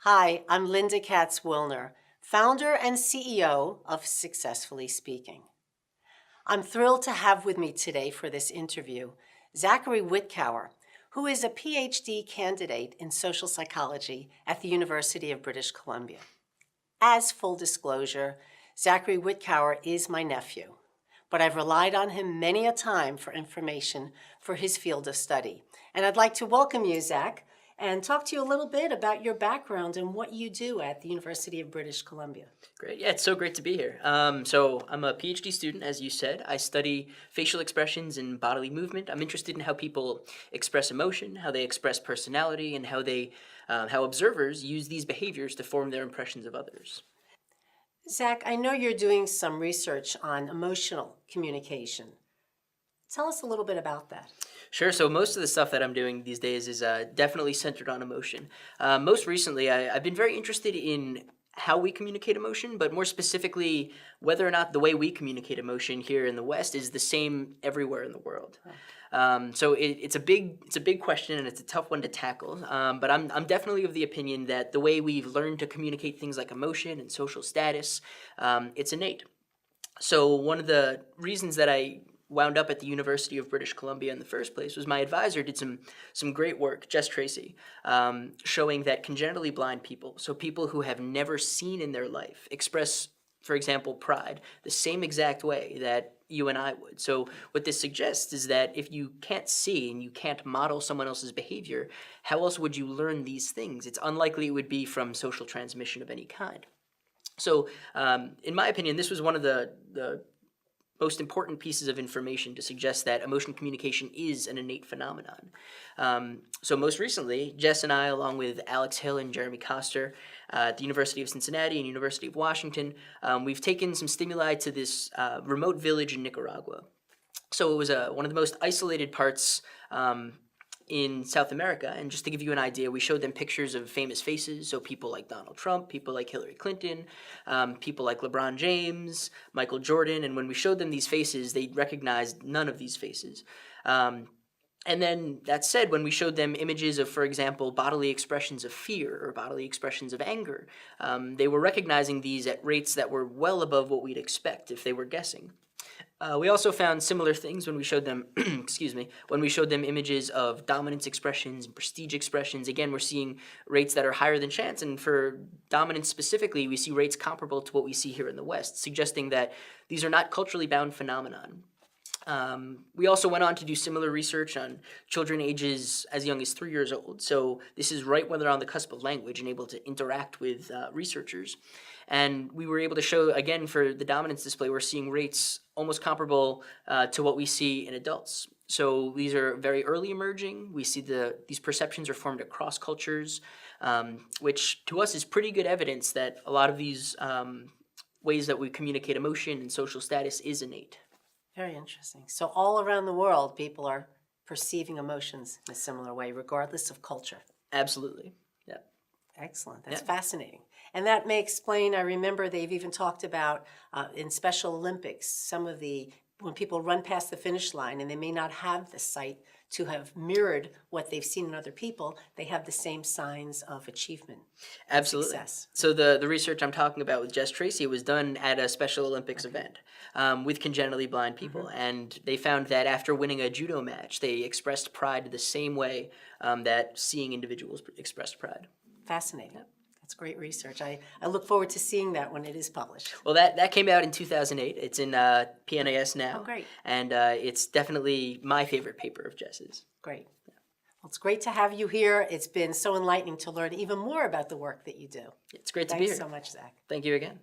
Hi, I'm Linda Katz-Wilner, founder and CEO of Successfully Speaking. I'm thrilled to have with me today for this interview Zachary Witkower, who is a PhD candidate in social psychology at the University of British Columbia. As full disclosure, Zachary Witkower is my nephew, but I've relied on him many a time for information for his field of study. And I'd like to welcome you, Zach, and talk to you a little bit about your background and what you do at the University of British Columbia. Great. Yeah, it's so great to be here. So I'm a PhD student, as you said. I study facial expressions and bodily movement. I'm interested in how people express emotion, how they express personality, and how observers use these behaviors to form their impressions of others. Zach, I know you're doing some research on emotional communication. Tell us a little bit about that. Sure. So most of the stuff that I'm doing these days is definitely centered on emotion. Most recently, I've been very interested in how we communicate emotion, but more specifically, whether or not the way we communicate emotion here in the West is the same everywhere in the world. So it's a big question and it's a tough one to tackle. But I'm definitely of the opinion that the way we've learned to communicate things like emotion and social status, it's innate. So one of the reasons that I wound up at the University of British Columbia in the first place was my advisor did some great work, Jess Tracy, showing that congenitally blind people, so people who have never seen in their life, express, for example, pride the same exact way that you and I would. So what this suggests is that if you can't see and you can't model someone else's behavior, how else would you learn these things? It's unlikely it would be from social transmission of any kind. So in my opinion, this was one of the most important pieces of information to suggest that emotion communication is an innate phenomenon. So most recently, Jess and I, along with Alex Hill and Jeremy Koster at the University of Cincinnati and University of Washington, we've taken some stimuli to this remote village in Nicaragua. So it was one of the most isolated parts in South America. And just to give you an idea, we showed them pictures of famous faces, so people like Donald Trump, people like Hillary Clinton, people like LeBron James, Michael Jordan, and when we showed them these faces, they recognized none of these faces. And then that said, when we showed them images of, for example, bodily expressions of fear or bodily expressions of anger, they were recognizing these at rates that were well above what we'd expect if they were guessing. We also found similar things when we showed them, when we showed them images of dominance expressions and prestige expressions. Again, we're seeing rates that are higher than chance, and for dominance specifically, we see rates comparable to what we see here in the West, suggesting that these are not culturally bound phenomenon. We also went on to do similar research on children ages as young as 3 years old. So this is right when they're on the cusp of language and able to interact with researchers. And we were able to show, again, for the dominance display, we're seeing rates almost comparable to what we see in adults. So these are very early emerging. We see these perceptions are formed across cultures, which to us is pretty good evidence that a lot of these ways that we communicate emotion and social status is innate. Very interesting. So all around the world, people are perceiving emotions in a similar way, regardless of culture. Absolutely. Yeah. Excellent. That's fascinating. And that may explain, I remember they've even talked about in Special Olympics, when people run past the finish line and they may not have the sight to have mirrored what they've seen in other people, they have the same signs of achievement. Absolutely. Success. So the research I'm talking about with Jess Tracy was done at a Special Olympics event with congenitally blind people. And they found that after winning a judo match, they expressed pride the same way that seeing individuals expressed pride. Fascinating. Yeah. That's great research. I look forward to seeing that when it is published. Well, that came out in 2008. It's in PNAS now. Oh, great. And it's definitely my favorite paper of Jess's. Great. Well, it's great to have you here. It's been so enlightening to learn even more about the work that you do. It's great to be here. Thanks so much, Zach. Thank you again.